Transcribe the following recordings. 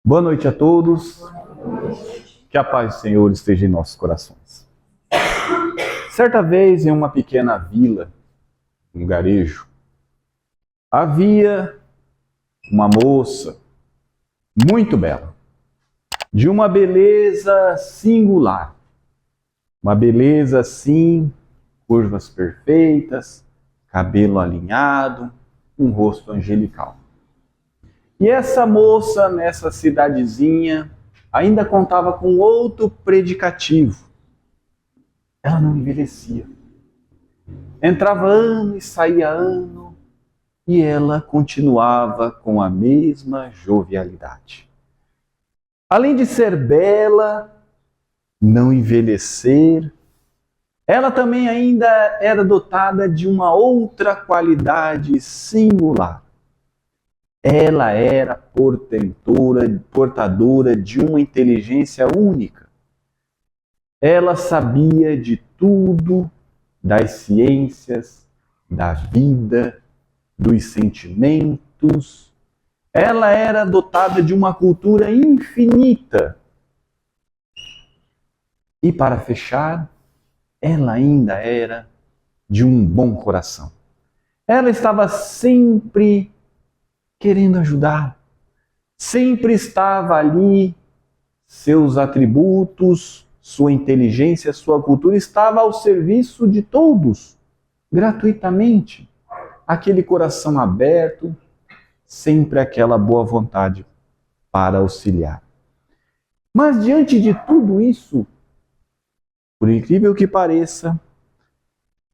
Boa noite a todos. Que a paz do Senhor esteja em nossos corações. Certa vez, em uma pequena vila, um lugarejo, havia uma moça muito bela, de uma beleza singular. Uma beleza assim, curvas perfeitas, cabelo alinhado, um rosto angelical. E essa moça, nessa cidadezinha, ainda contava com outro predicativo. Ela não envelhecia. Entrava ano e saía ano, e ela continuava com a mesma jovialidade. Além de ser bela, não envelhecer, ela também ainda era dotada de uma outra qualidade singular. Ela era portadora de uma inteligência única. Ela sabia de tudo, das ciências, da vida, dos sentimentos. Ela era dotada de uma cultura infinita. E para fechar, ela ainda era de um bom coração. Ela estava sempre querendo ajudar. Sempre estava ali, seus atributos, sua inteligência, sua cultura estava ao serviço de todos, gratuitamente. Aquele coração aberto, sempre aquela boa vontade para auxiliar. Mas diante de tudo isso, por incrível que pareça,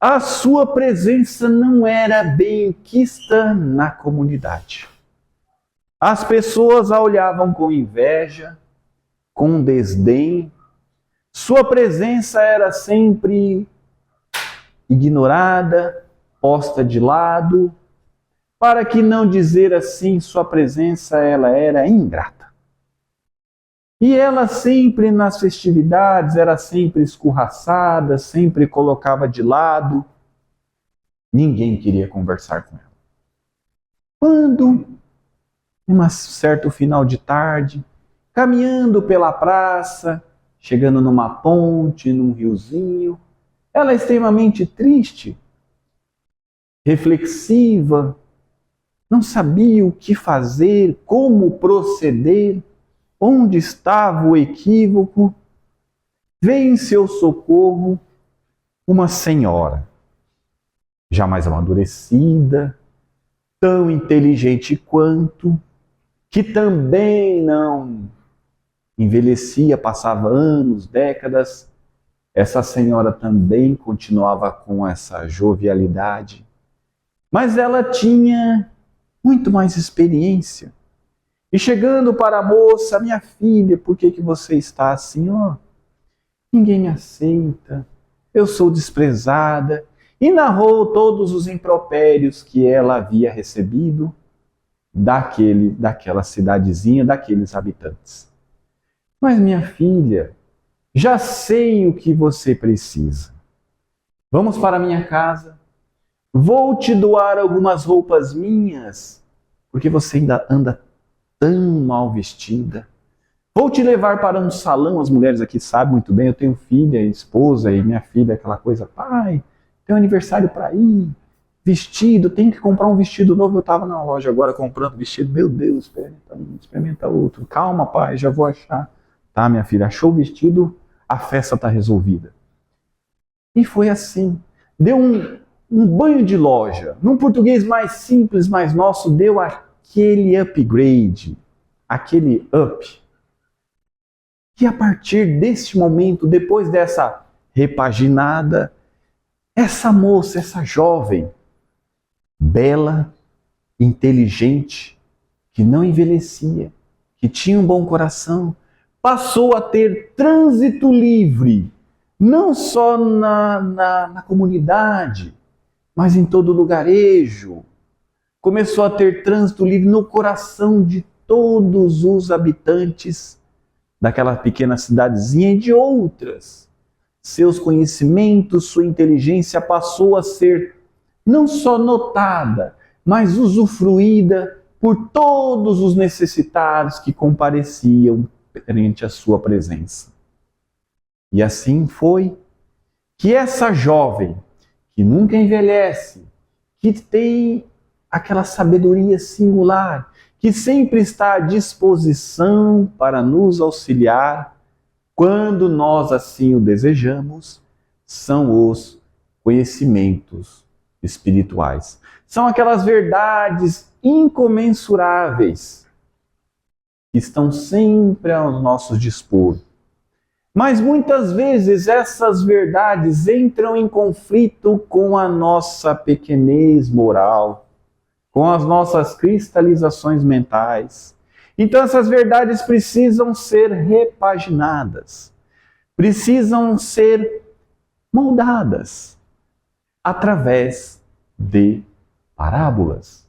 a sua presença não era bem quista na comunidade. As pessoas a olhavam com inveja, com desdém. Sua presença era sempre ignorada, posta de lado. Para que não dizer assim, sua presença ela era ingrata. E ela sempre nas festividades era sempre escorraçada, sempre colocava de lado. Ninguém queria conversar com ela. Quando em um certo final de tarde, caminhando pela praça, chegando numa ponte, num riozinho, ela é extremamente triste, reflexiva, não sabia o que fazer, como proceder, onde estava o equívoco. Veio em seu socorro uma senhora, já mais amadurecida, tão inteligente quanto, que também não envelhecia, passava anos, décadas. Essa senhora também continuava com essa jovialidade, mas ela tinha muito mais experiência. E chegando para a moça, minha filha, por que você está assim? Ninguém me aceita, eu sou desprezada. E narrou todos os impropérios que ela havia recebido daquela cidadezinha, daqueles habitantes. Mas minha filha, já sei o que você precisa. Vamos para minha casa, vou te doar algumas roupas minhas, porque você ainda anda tão mal vestida. Vou te levar para um salão, as mulheres aqui sabem muito bem, eu tenho filha, esposa e minha filha, aquela coisa, pai, tem um aniversário para ir, vestido, tenho que comprar um vestido novo. Eu estava na loja agora comprando vestido, meu Deus, experimenta outro. Calma, pai, já vou achar. Tá, minha filha, achou o vestido, a festa está resolvida. E foi assim, deu um banho de loja, num português mais simples, mais nosso, deu aquele upgrade, aquele up. E a partir desse momento, depois dessa repaginada, essa moça, essa jovem, bela, inteligente, que não envelhecia, que tinha um bom coração, passou a ter trânsito livre, não só na comunidade, mas em todo lugarejo. Começou a ter trânsito livre no coração de todos os habitantes daquela pequena cidadezinha e de outras. Seus conhecimentos, sua inteligência passou a ser não só notada, mas usufruída por todos os necessitados que compareciam perante a sua presença. E assim foi que essa jovem, que nunca envelhece, que tem aquela sabedoria singular, que sempre está à disposição para nos auxiliar, quando nós assim o desejamos, são os conhecimentos espirituais. São aquelas verdades incomensuráveis que estão sempre ao nosso dispor. Mas muitas vezes essas verdades entram em conflito com a nossa pequenez moral, com as nossas cristalizações mentais. Então essas verdades precisam ser repaginadas, precisam ser moldadas através de parábolas.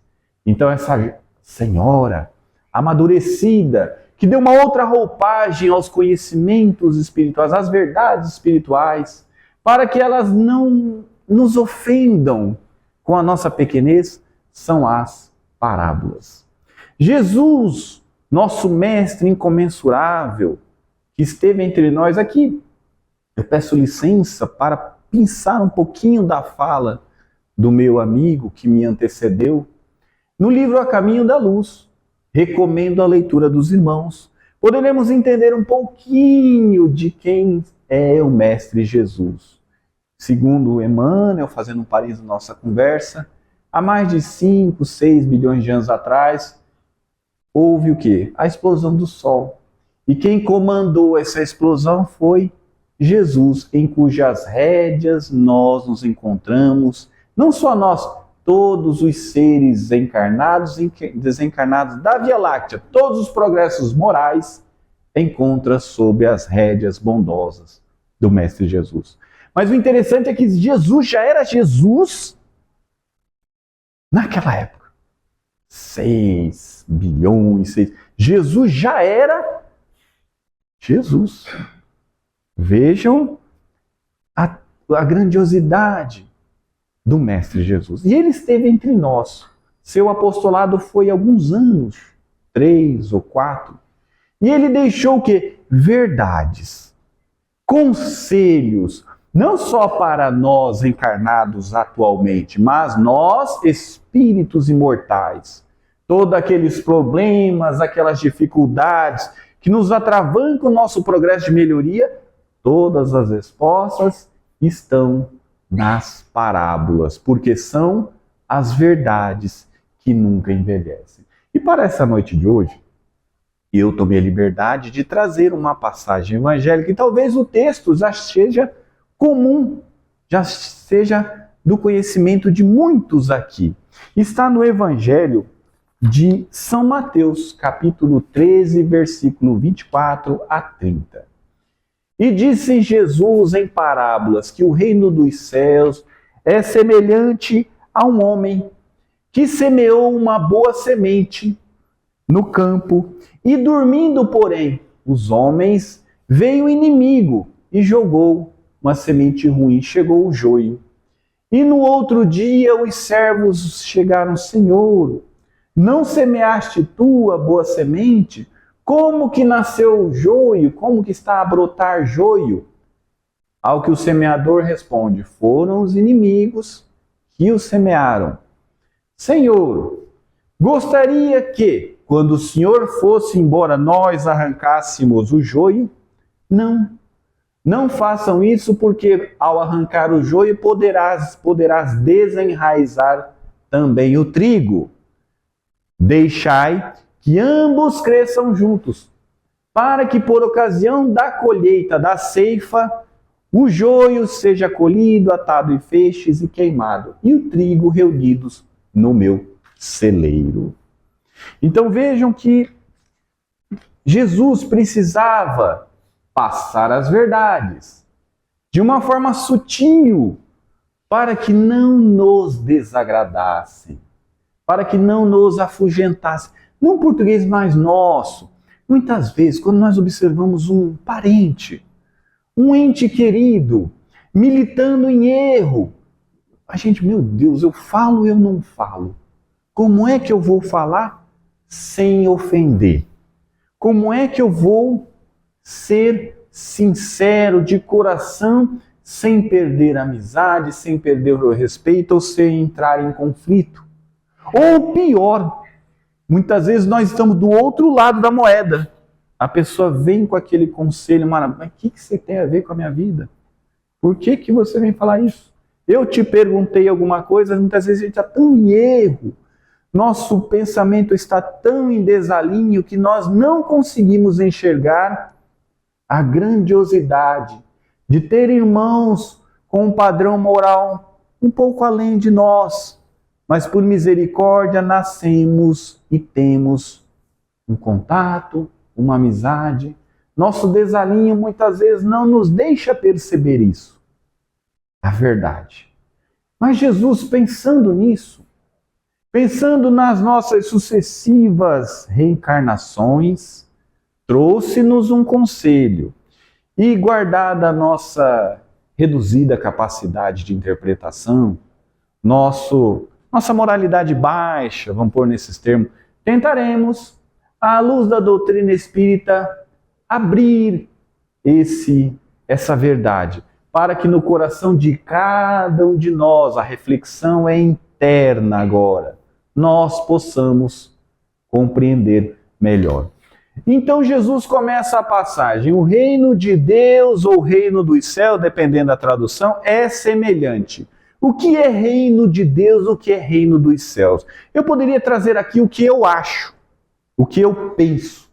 Então essa senhora amadurecida, que deu uma outra roupagem aos conhecimentos espirituais, às verdades espirituais, para que elas não nos ofendam com a nossa pequenez, são as parábolas. Jesus, nosso mestre incomensurável, que esteve entre nós aqui, eu peço licença para pensar um pouquinho da fala do meu amigo que me antecedeu, no livro A Caminho da Luz. Recomendo a leitura dos irmãos. Poderemos entender um pouquinho de quem é o Mestre Jesus. Segundo Emmanuel, fazendo um parênteses na nossa conversa, há mais de 5, 6 bilhões de anos atrás, houve o quê? A explosão do Sol. E quem comandou essa explosão foi Jesus, em cujas rédeas nós nos encontramos, não só nós, todos os seres encarnados e desencarnados da Via Láctea, todos os progressos morais, encontra sob as rédeas bondosas do Mestre Jesus. Mas o interessante é que Jesus já era Jesus naquela época. 6 bilhões, 6... Jesus já era Jesus. Vejam a grandiosidade do Mestre Jesus. E ele esteve entre nós. Seu apostolado foi alguns anos, 3 ou 4. E ele deixou o quê? Verdades, conselhos, não só para nós encarnados atualmente, mas nós, espíritos imortais. Todos aqueles problemas, aquelas dificuldades que nos atravancam o nosso progresso de melhoria, todas as respostas estão nas parábolas, porque são as verdades que nunca envelhecem. E para essa noite de hoje, eu tomei a liberdade de trazer uma passagem evangélica e talvez o texto já seja comum, já seja do conhecimento de muitos aqui. Está no Evangelho de São Mateus, capítulo 13, versículo 24 a 30. E disse Jesus em parábolas que o reino dos céus é semelhante a um homem que semeou uma boa semente no campo e dormindo, porém, os homens, veio o inimigo e jogou uma semente ruim, chegou o joio. E no outro dia os servos chegaram: Senhor, não semeaste tu a boa semente? Como que nasceu o joio? Como que está a brotar joio? Ao que o semeador responde: foram os inimigos que o semearam. Senhor, gostaria que, quando o Senhor fosse embora, nós arrancássemos o joio? Não, não façam isso, porque ao arrancar o joio poderás desenraizar também o trigo. Deixai que ambos cresçam juntos, para que por ocasião da colheita da ceifa, o joio seja colhido, atado em feixes e queimado, e o trigo reunidos no meu celeiro. Então vejam que Jesus precisava passar as verdades de uma forma sutil, para que não nos desagradassem, para que não nos afugentassem. Num português mais nosso, muitas vezes, quando nós observamos um parente, um ente querido, militando em erro, a gente, meu Deus, eu falo ou eu não falo? Como é que eu vou falar sem ofender? Como é que eu vou ser sincero de coração sem perder a amizade, sem perder o respeito ou sem entrar em conflito? Ou pior, muitas vezes nós estamos do outro lado da moeda. A pessoa vem com aquele conselho maravilhoso. Mas o que você tem a ver com a minha vida? Por que você vem falar isso? Eu te perguntei alguma coisa, muitas vezes a gente está tão em erro. Nosso pensamento está tão em desalinho que nós não conseguimos enxergar a grandiosidade de ter irmãos com um padrão moral um pouco além de nós. Mas por misericórdia nascemos e temos um contato, uma amizade. Nosso desalinho muitas vezes não nos deixa perceber isso. A verdade. Mas Jesus, pensando nisso, pensando nas nossas sucessivas reencarnações, trouxe-nos um conselho. E guardada a nossa reduzida capacidade de interpretação, nossa moralidade baixa, vamos pôr nesses termos, tentaremos, à luz da doutrina espírita, abrir essa verdade, para que no coração de cada um de nós, a reflexão é interna agora, nós possamos compreender melhor. Então Jesus começa a passagem, o reino de Deus ou o reino dos céus, dependendo da tradução, é semelhante. O que é reino de Deus, o que é reino dos céus? Eu poderia trazer aqui o que eu acho, o que eu penso.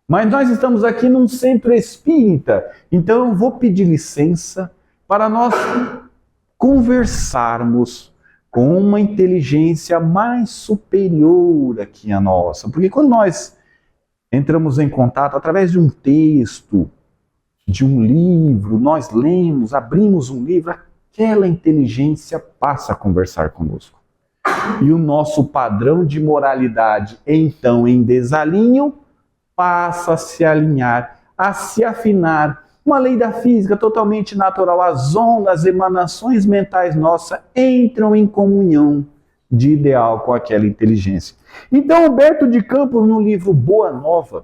Mas nós estamos aqui num centro espírita, então eu vou pedir licença para nós conversarmos com uma inteligência mais superior aqui a nossa. Porque quando nós entramos em contato através de um texto, de um livro, nós lemos, abrimos um livro, aquela inteligência passa a conversar conosco. E o nosso padrão de moralidade, então em desalinho, passa a se alinhar, a se afinar. Uma lei da física totalmente natural. As ondas, as emanações mentais nossas entram em comunhão de ideal com aquela inteligência. Então, Humberto de Campos, no livro Boa Nova,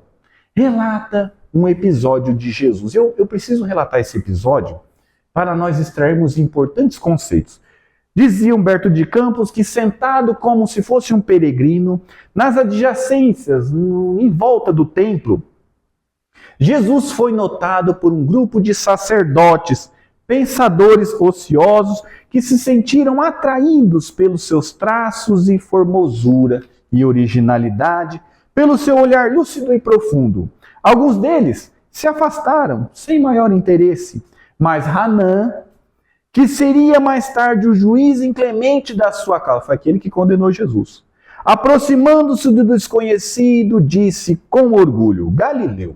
relata um episódio de Jesus. Eu preciso relatar esse episódio para nós extrairmos importantes conceitos. Dizia Humberto de Campos que, sentado como se fosse um peregrino, nas adjacências, em volta do templo, Jesus foi notado por um grupo de sacerdotes, pensadores ociosos, que se sentiram atraídos pelos seus traços e formosura e originalidade, pelo seu olhar lúcido e profundo. Alguns deles se afastaram, sem maior interesse, mas Hanan, que seria mais tarde o juiz inclemente da sua causa, foi aquele que condenou Jesus, aproximando-se do desconhecido, disse com orgulho: Galileu,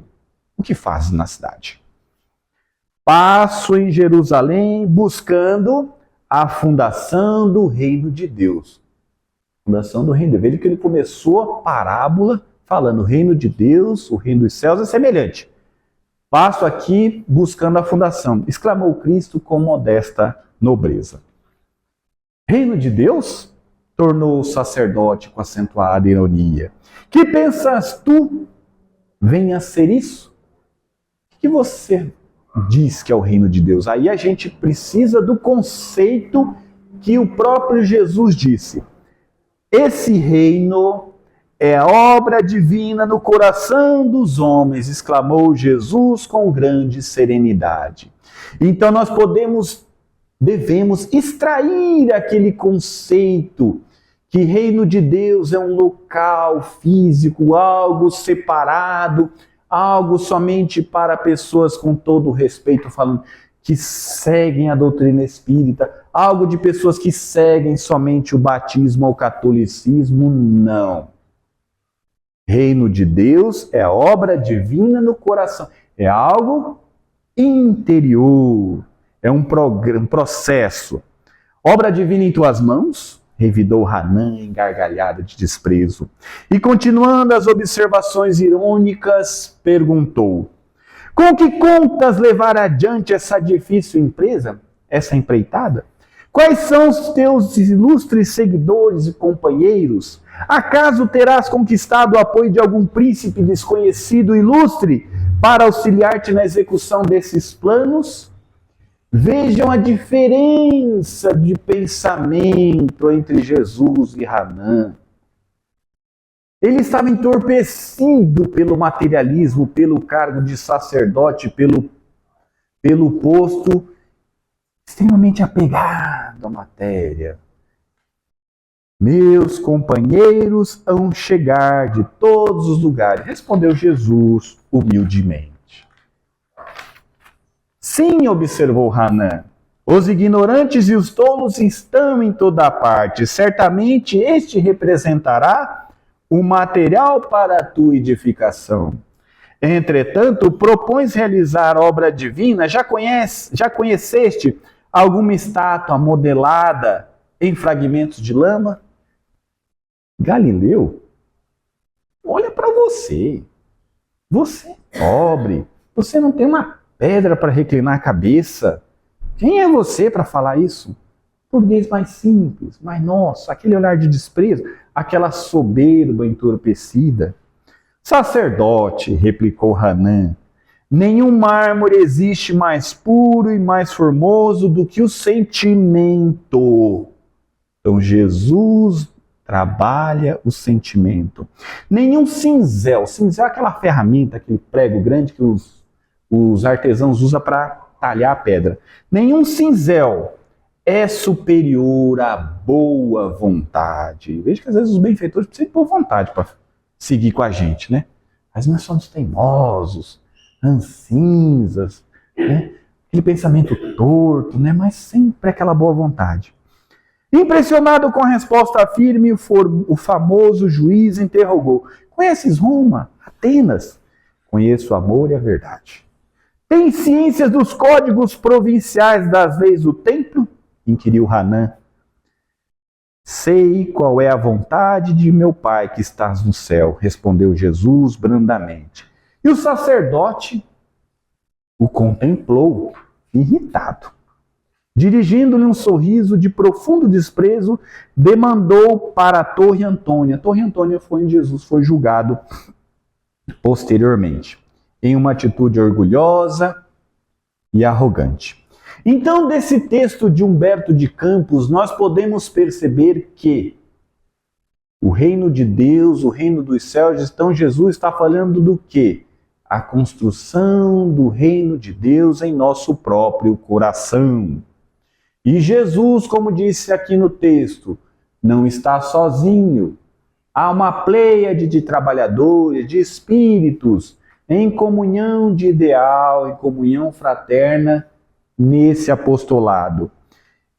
o que fazes na cidade? Passo em Jerusalém buscando a fundação do reino de Deus. Fundação do reino de Deus. Veja que ele começou a parábola falando: o reino de Deus, o reino dos céus é semelhante. Passo aqui buscando a fundação, exclamou Cristo com modesta nobreza. Reino de Deus? Tornou o sacerdote com acentuada ironia. Que pensas tu? Venha a ser isso? O que você diz que é o reino de Deus? Aí a gente precisa do conceito que o próprio Jesus disse. Esse reino é a obra divina no coração dos homens, exclamou Jesus com grande serenidade. Então nós devemos extrair aquele conceito que reino de Deus é um local físico, algo separado, algo somente para pessoas, com todo o respeito falando, que seguem a doutrina espírita, algo de pessoas que seguem somente o batismo ou o catolicismo, não. Reino de Deus é a obra divina no coração, é algo interior, é um processo. Obra divina em tuas mãos? Revidou Hanan em gargalhada de desprezo. E continuando as observações irônicas, perguntou: com que contas levar adiante essa difícil empresa, essa empreitada? Quais são os teus ilustres seguidores e companheiros? Acaso terás conquistado o apoio de algum príncipe desconhecido ilustre para auxiliar-te na execução desses planos? Vejam a diferença de pensamento entre Jesus e Hanã. Ele estava entorpecido pelo materialismo, pelo cargo de sacerdote, pelo posto, extremamente apegado à matéria. Meus companheiros hão chegar de todos os lugares, respondeu Jesus humildemente. Sim, observou Hanã, os ignorantes e os tolos estão em toda parte. Certamente este representará o material para a tua edificação. Entretanto, propões realizar obra divina? Já conheceste alguma estátua modelada em fragmentos de lama? Galileu, olha para você. Você é pobre. Você não tem uma pedra para reclinar a cabeça. Quem é você para falar isso? Português mais simples, mais nosso, aquele olhar de desprezo, aquela soberba entorpecida. Sacerdote, replicou Hanã, nenhum mármore existe mais puro e mais formoso do que o sentimento. Então Jesus trabalha o sentimento. Nenhum cinzel é aquela ferramenta, aquele prego grande que os artesãos usam para talhar a pedra. Nenhum cinzel é superior à boa vontade. Veja que às vezes os benfeitores precisam de boa vontade para seguir com a gente, né? Mas nós somos teimosos, rancinzas, né? Aquele pensamento torto, né? Mas sempre aquela boa vontade. Impressionado com a resposta firme, o famoso juiz interrogou: conheces Roma, Atenas? Conheço o amor e a verdade. Tem ciências dos códigos provinciais das leis do templo? Inquiriu Hanã. Sei qual é a vontade de meu Pai que estás no céu, respondeu Jesus brandamente. E o sacerdote o contemplou, irritado. Dirigindo-lhe um sorriso de profundo desprezo, demandou para a Torre Antônia. A Torre Antônia foi onde Jesus foi julgado posteriormente, em uma atitude orgulhosa e arrogante. Então, desse texto de Humberto de Campos, nós podemos perceber que o reino de Deus, o reino dos céus, então Jesus está falando do quê? A construção do reino de Deus em nosso próprio coração. E Jesus, como disse aqui no texto, não está sozinho. Há uma pleiade de trabalhadores, de espíritos, em comunhão de ideal, em comunhão fraterna, nesse apostolado.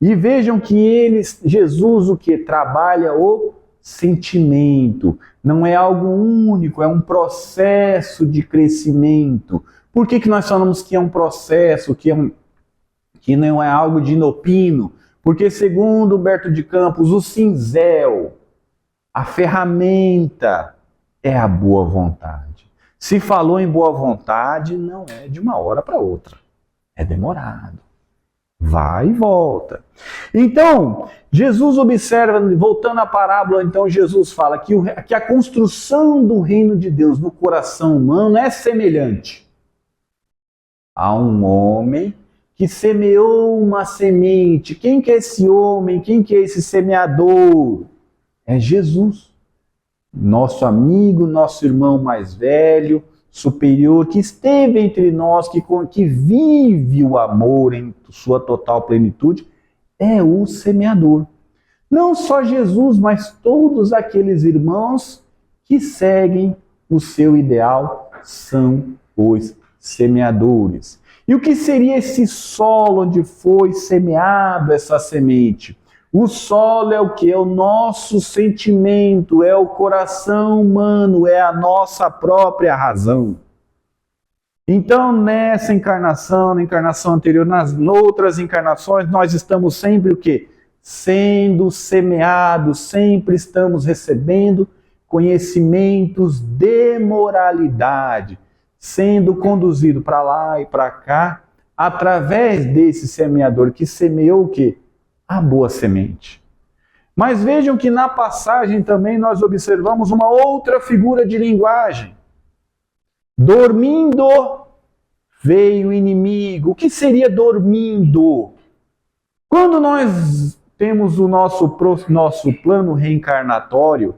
E vejam que Jesus o que? Trabalha o sentimento. Não é algo único, é um processo de crescimento. Por que nós falamos que é um processo, que não é algo de inopino? Porque, segundo Humberto de Campos, o cinzel, a ferramenta, é a boa vontade. Se falou em boa vontade, não é de uma hora para outra. É demorado. Vai e volta. Então, Jesus observa, voltando à parábola, então Jesus fala que a construção do reino de Deus no coração humano é semelhante a um homem que semeou uma semente. Quem que é esse homem? Quem que é esse semeador? É Jesus. Nosso amigo, nosso irmão mais velho, superior, que esteve entre nós, que vive o amor em sua total plenitude, é o semeador. Não só Jesus, mas todos aqueles irmãos que seguem o seu ideal são os semeadores. E o que seria esse solo onde foi semeado essa semente? O solo é o que? É o nosso sentimento, é o coração humano, é a nossa própria razão. Então, nessa encarnação, na encarnação anterior, nas outras encarnações, nós estamos sempre o quê? Sendo semeados, sempre estamos recebendo conhecimentos de moralidade, sendo conduzido para lá e para cá, através desse semeador que semeou o quê? A boa semente. Mas vejam que na passagem também nós observamos uma outra figura de linguagem. Dormindo, veio o inimigo. O que seria dormindo? Quando nós temos o nosso plano reencarnatório,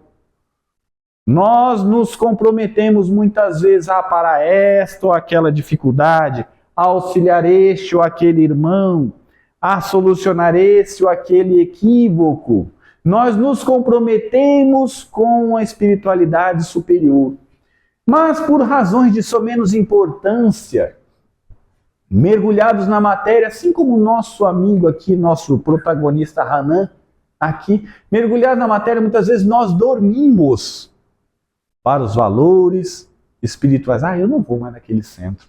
nós nos comprometemos muitas vezes para esta ou aquela dificuldade, a auxiliar este ou aquele irmão, a solucionar esse ou aquele equívoco. Nós nos comprometemos com a espiritualidade superior. Mas por razões de somenos importância, mergulhados na matéria, assim como o nosso amigo aqui, nosso protagonista Hanan, aqui, mergulhados na matéria, muitas vezes nós dormimos para os valores espirituais. Eu não vou mais naquele centro.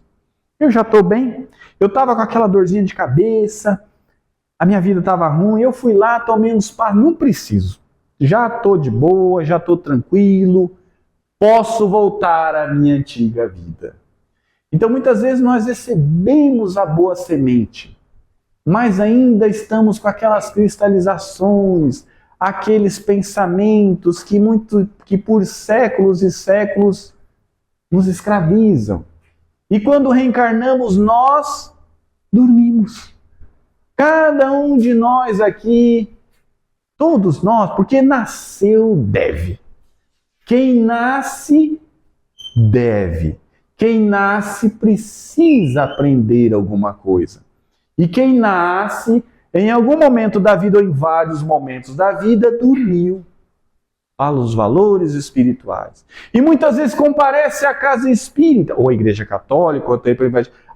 Eu já estou bem. Eu estava com aquela dorzinha de cabeça, a minha vida estava ruim, eu fui lá, tomei uns passos, não preciso. Já estou de boa, já estou tranquilo, posso voltar à minha antiga vida. Então, muitas vezes nós recebemos a boa semente, mas ainda estamos com aquelas cristalizações, aqueles pensamentos que por séculos e séculos nos escravizam. E quando reencarnamos, nós dormimos. Cada um de nós aqui, todos nós, porque nasceu, deve. Quem nasce, deve. Quem nasce precisa aprender alguma coisa. E quem nasce, em algum momento da vida ou em vários momentos da vida, dormiu para os valores espirituais. E muitas vezes comparece à casa espírita, ou à igreja católica, ou até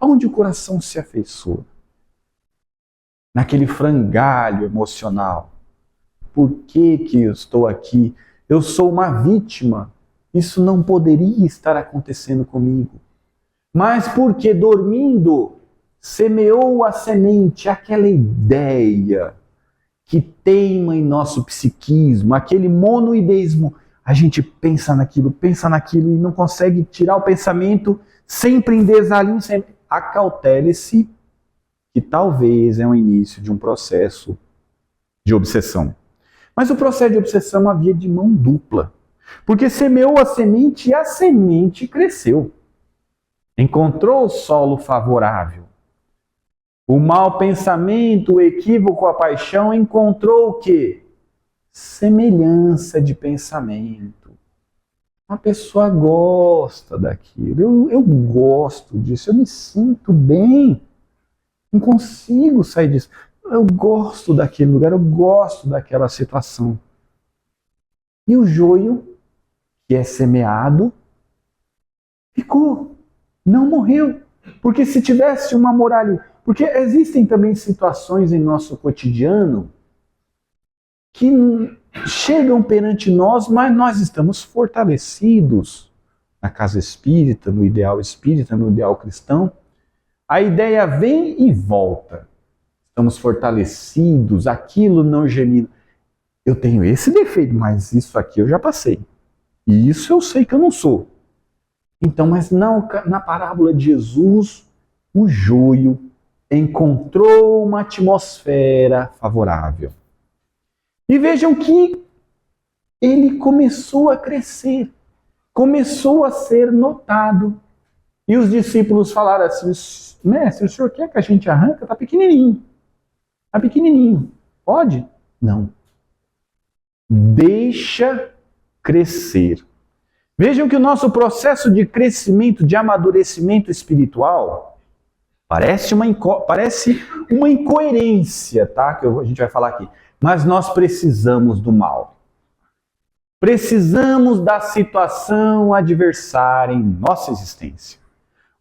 onde o coração se afeiçoa. Naquele frangalho emocional. Por que eu estou aqui? Eu sou uma vítima. Isso não poderia estar acontecendo comigo. Mas porque dormindo, semeou a semente, aquela ideia que teima em nosso psiquismo, aquele monoideísmo. A gente pensa naquilo e não consegue tirar o pensamento, sempre em desalinho. Acautele-se que talvez é o início de um processo de obsessão. Mas o processo de obsessão havia de mão dupla. Porque semeou a semente e a semente cresceu. Encontrou o solo favorável. O mau pensamento, o equívoco, a paixão encontrou o quê? Semelhança de pensamento. Uma pessoa gosta daquilo. Eu gosto disso, eu me sinto bem. Não consigo sair disso. Eu gosto daquele lugar, eu gosto daquela situação. E o joio, que é semeado, ficou. Não morreu. Porque se tivesse uma moralidade... Porque existem também situações em nosso cotidiano que chegam perante nós, mas nós estamos fortalecidos na casa espírita, no ideal cristão. A ideia vem e volta. Estamos fortalecidos, aquilo não gemina. Eu tenho esse defeito, mas isso aqui eu já passei. E isso eu sei que eu não sou. Então, mas não, na parábola de Jesus, o joio encontrou uma atmosfera favorável. E vejam que ele começou a crescer, começou a ser notado. E os discípulos falaram assim: mestre, o senhor quer que a gente arranque? Está pequenininho. Está pequenininho. Pode? Não. Deixa crescer. Vejam que o nosso processo de crescimento, de amadurecimento espiritual, parece uma incoerência, tá? Que a gente vai falar aqui. Mas nós precisamos do mal. Precisamos da situação adversária em nossa existência.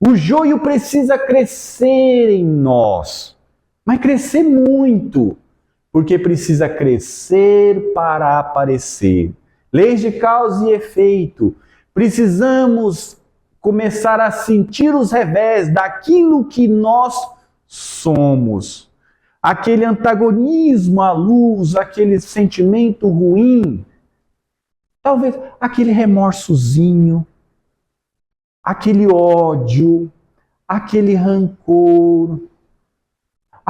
O joio precisa crescer em nós. Mas crescer muito. Porque precisa crescer para aparecer. Leis de causa e efeito. Precisamos começar a sentir os revés daquilo que nós somos. Aquele antagonismo à luz, aquele sentimento ruim, talvez aquele remorsozinho, aquele ódio, aquele rancor,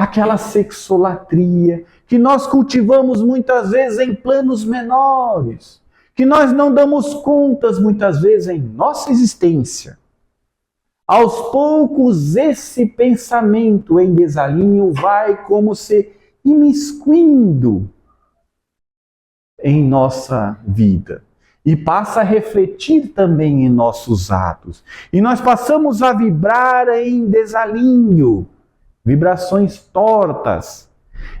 aquela sexolatria que nós cultivamos muitas vezes em planos menores, que nós não damos contas muitas vezes em nossa existência. Aos poucos, esse pensamento em desalinho vai como se imiscuindo em nossa vida e passa a refletir também em nossos atos. E nós passamos a vibrar em desalinho, vibrações tortas.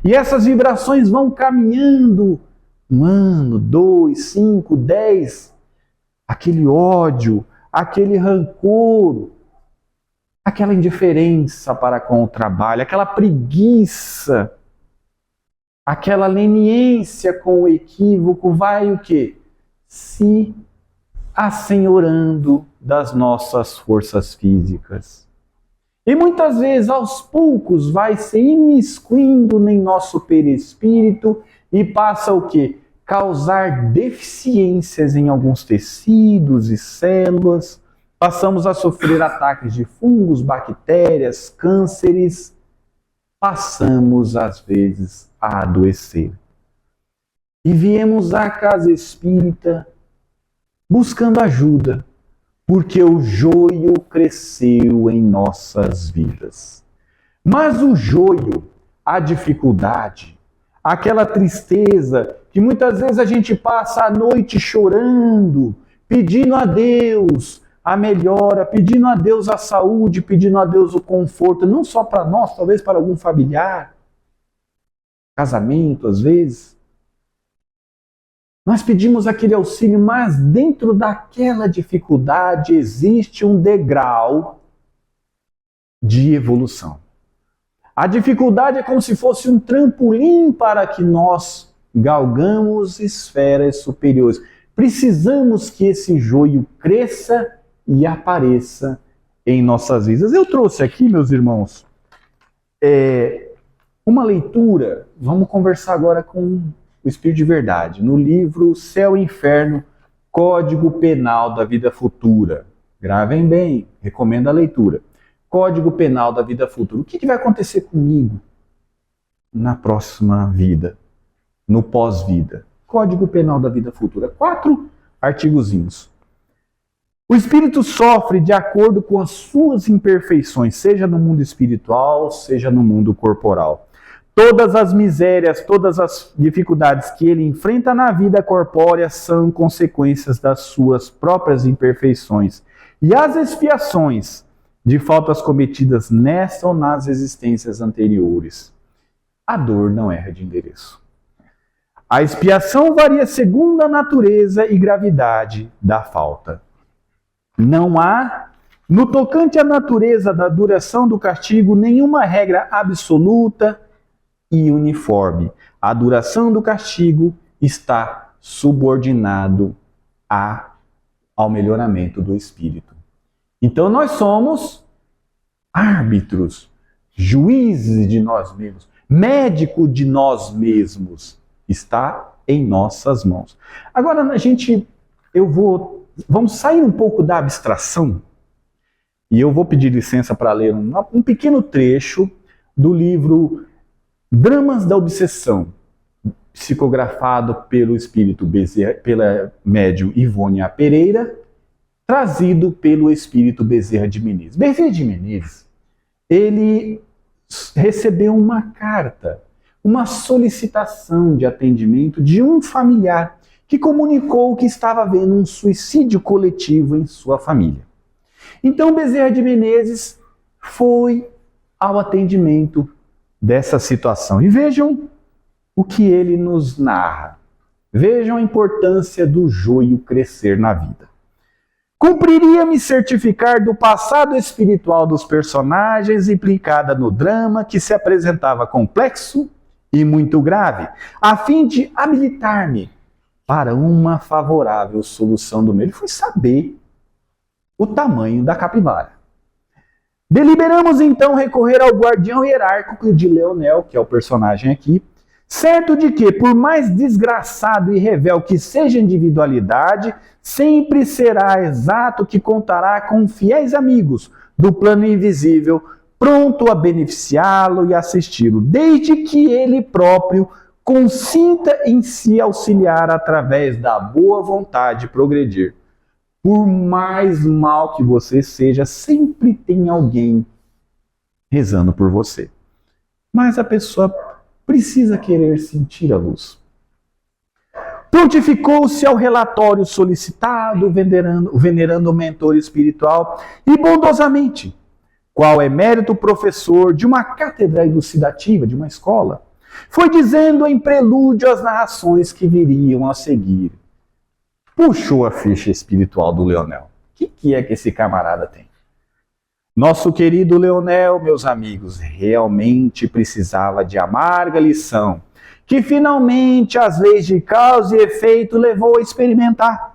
E essas vibrações vão caminhando 1 ano, 2, 5, 10, aquele ódio, aquele rancor, aquela indiferença para com o trabalho, aquela preguiça, aquela leniência com o equívoco vai o quê? Se assenhorando das nossas forças físicas. E muitas vezes, aos poucos, vai se imiscuindo em nosso perispírito e passa o quê? Causar deficiências em alguns tecidos e células. Passamos a sofrer ataques de fungos, bactérias, cânceres. Passamos, às vezes, a adoecer. E viemos à casa espírita buscando ajuda, porque o joio cresceu em nossas vidas. Mas o joio, a dificuldade, aquela tristeza que muitas vezes a gente passa a noite chorando, pedindo a Deus a melhora, pedindo a Deus a saúde, pedindo a Deus o conforto, não só para nós, talvez para algum familiar, casamento às vezes. Nós pedimos aquele auxílio, mas dentro daquela dificuldade existe um degrau de evolução. A dificuldade é como se fosse um trampolim para que nós galgamos esferas superiores. Precisamos que esse joio cresça e apareça em nossas vidas. Eu trouxe aqui, meus irmãos, uma leitura. Vamos conversar agora com o Espírito de Verdade, no livro Céu e Inferno, Código Penal da Vida Futura. Gravem bem, recomendo a leitura. Código Penal da Vida Futura. O que vai acontecer comigo na próxima vida, no pós-vida? Código Penal da Vida Futura. 4 artigozinhos. O espírito sofre de acordo com as suas imperfeições, seja no mundo espiritual, seja no mundo corporal. Todas as misérias, todas as dificuldades que ele enfrenta na vida corpórea são consequências das suas próprias imperfeições. E as expiações de faltas cometidas nesta ou nas existências anteriores. A dor não erra de endereço. A expiação varia segundo a natureza e gravidade da falta. Não há, no tocante à natureza da duração do castigo, nenhuma regra absoluta e uniforme. A duração do castigo está subordinado ao melhoramento do espírito. Então nós somos árbitros, juízes de nós mesmos, médico de nós mesmos. Está em nossas mãos. Agora vamos sair um pouco da abstração e eu vou pedir licença para ler um pequeno trecho do livro Dramas da Obsessão, psicografado pelo espírito Bezerra, pela médium Ivone A. Pereira, trazido pelo espírito Bezerra de Menezes. Bezerra de Menezes, ele recebeu uma carta, uma solicitação de atendimento de um familiar que comunicou que estava havendo um suicídio coletivo em sua família. Então Bezerra de Menezes foi ao atendimento dessa situação. E vejam o que ele nos narra. Vejam a importância do joio crescer na vida. Cumpriria-me certificar do passado espiritual dos personagens implicada no drama que se apresentava complexo e muito grave, a fim de habilitar-me para uma favorável solução do mesmo. Ele foi saber o tamanho da capivara. Deliberamos então recorrer ao guardião hierárquico de Leonel, que é o personagem aqui, certo de que, por mais desgraçado e revel que seja a individualidade, sempre será exato que contará com fiéis amigos do plano invisível pronto a beneficiá-lo e assisti-lo, desde que ele próprio consinta em se auxiliar através da boa vontade progredir. Por mais mal que você seja, sempre tem alguém rezando por você. Mas a pessoa precisa querer sentir a luz. Prontificou-se ao relatório solicitado, venerando o mentor espiritual e bondosamente, qual emérito professor de uma cátedra elucidativa, de uma escola, foi dizendo em prelúdio as narrações que viriam a seguir. Puxou a ficha espiritual do Leonel. O que é que esse camarada tem? Nosso querido Leonel, meus amigos, realmente precisava de amarga lição, que finalmente as leis de causa e efeito levou a experimentar.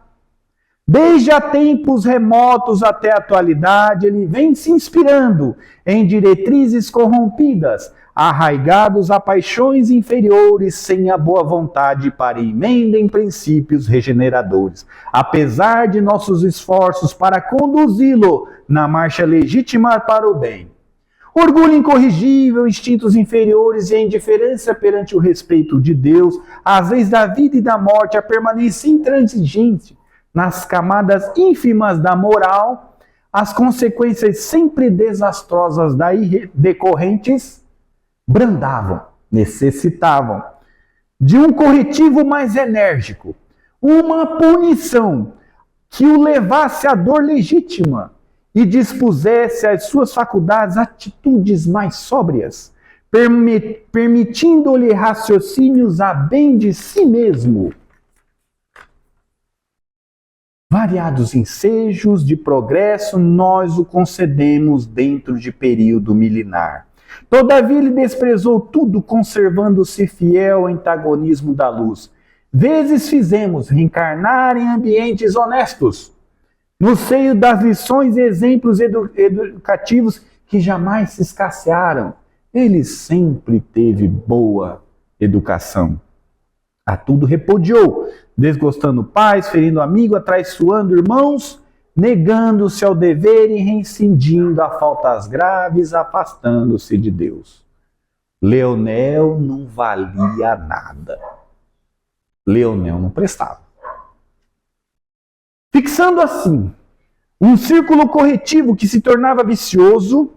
Desde há tempos remotos até a atualidade, ele vem se inspirando em diretrizes corrompidas, arraigados a paixões inferiores, sem a boa vontade para emenda em princípios regeneradores, apesar de nossos esforços para conduzi-lo na marcha legítima para o bem. Orgulho incorrigível, instintos inferiores e a indiferença perante o respeito de Deus, as leis da vida e da morte, a permanência intransigente nas camadas ínfimas da moral, as consequências sempre desastrosas daí decorrentes, brandavam, necessitavam de um corretivo mais enérgico, uma punição que o levasse à dor legítima e dispusesse às suas faculdades atitudes mais sóbrias, permitindo-lhe raciocínios a bem de si mesmo. Variados ensejos de progresso nós o concedemos dentro de período milenar. Todavia ele desprezou tudo, conservando-se fiel ao antagonismo da luz. Vezes fizemos reencarnar em ambientes honestos, no seio das lições e exemplos educativos que jamais se escassearam. Ele sempre teve boa educação. A tudo repudiou, desgostando pais, ferindo amigos, atraiçoando irmãos, negando-se ao dever e reincindindo a faltas graves, afastando-se de Deus. Leonel não valia nada. Leonel não prestava. Fixando assim um círculo corretivo que se tornava vicioso,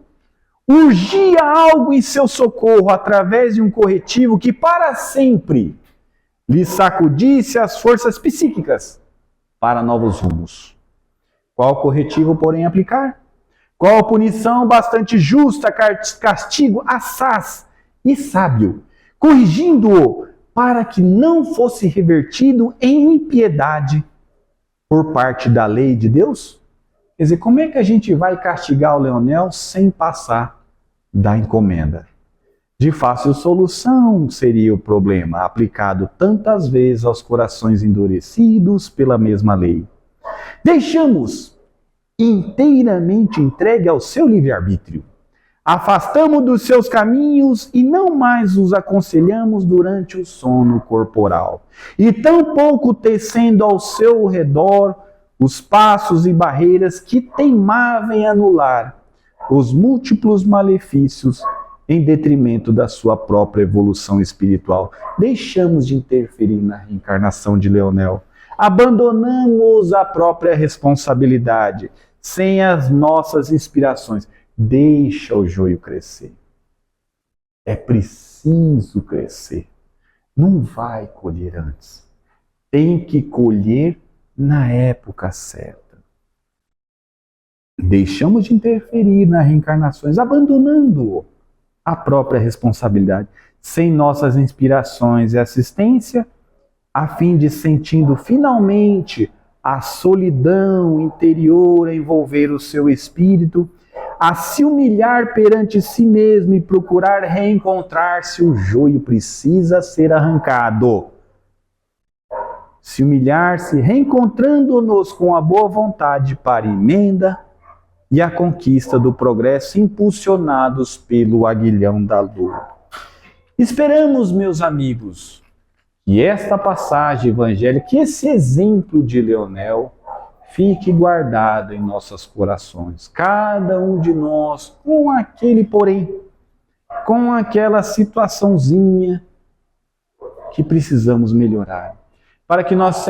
urgia algo em seu socorro através de um corretivo que para sempre lhe sacudisse as forças psíquicas para novos rumos. Qual corretivo, porém, aplicar? Qual punição bastante justa, castigo assaz e sábio, corrigindo-o para que não fosse revertido em impiedade por parte da lei de Deus? Quer dizer, como é que a gente vai castigar o Leonel sem passar da encomenda? De fácil solução seria o problema, aplicado tantas vezes aos corações endurecidos pela mesma lei. Deixamos inteiramente entregue ao seu livre-arbítrio. Afastamo-o dos seus caminhos e não mais os aconselhamos durante o sono corporal. E tampouco tecendo ao seu redor os passos e barreiras que teimavam em anular os múltiplos malefícios em detrimento da sua própria evolução espiritual. Deixamos de interferir na reencarnação de Leonel. Abandonamos a própria responsabilidade, sem as nossas inspirações. Deixa o joio crescer. É preciso crescer. Não vai colher antes. Tem que colher na época certa. Deixamos de interferir nas reencarnações, abandonando a própria responsabilidade, sem nossas inspirações e assistência, a fim de sentindo finalmente a solidão interior a envolver o seu espírito, a se humilhar perante si mesmo e procurar reencontrar-se, o joio precisa ser arrancado. Se humilhar-se, reencontrando-nos com a boa vontade para emenda e a conquista do progresso impulsionados pelo aguilhão da lua. Esperamos, meus amigos, que esta passagem evangélica, que esse exemplo de Leonel, fique guardado em nossos corações. Cada um de nós com aquele porém, com aquela situaçãozinha que precisamos melhorar. Para que nós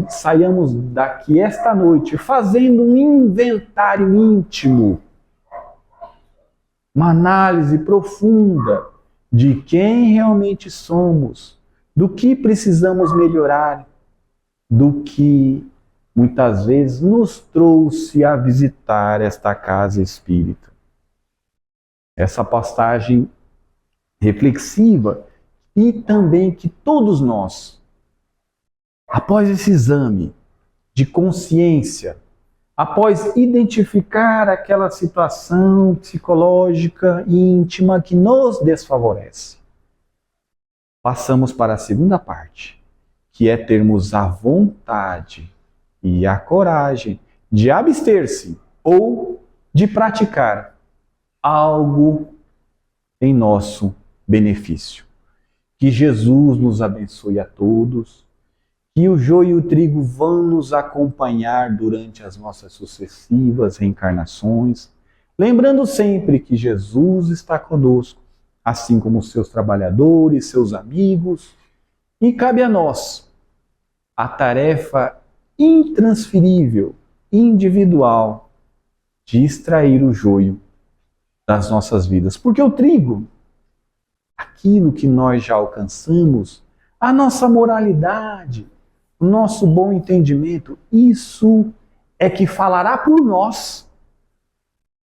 saiamos daqui esta noite fazendo um inventário íntimo, uma análise profunda de quem realmente somos, do que precisamos melhorar, do que muitas vezes nos trouxe a visitar esta casa espírita. Essa postagem reflexiva e também que todos nós, após esse exame de consciência, após identificar aquela situação psicológica e íntima que nos desfavorece, passamos para a segunda parte, que é termos a vontade e a coragem de abster-se ou de praticar algo em nosso benefício. Que Jesus nos abençoe a todos, que o joio e o trigo vão nos acompanhar durante as nossas sucessivas reencarnações, lembrando sempre que Jesus está conosco, assim como os seus trabalhadores, seus amigos, e cabe a nós a tarefa intransferível, individual, de extrair o joio das nossas vidas. Porque o trigo, aquilo que nós já alcançamos, a nossa moralidade, o nosso bom entendimento, isso é que falará por nós,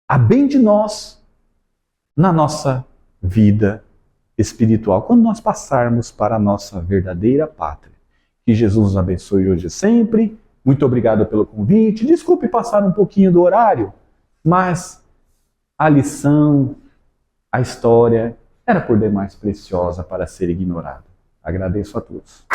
a bem de nós, na nossa vida espiritual, quando nós passarmos para a nossa verdadeira pátria. Que Jesus nos abençoe hoje e sempre. Muito obrigado pelo convite. Desculpe passar um pouquinho do horário, mas a lição, a história, era por demais preciosa para ser ignorada. Agradeço a todos.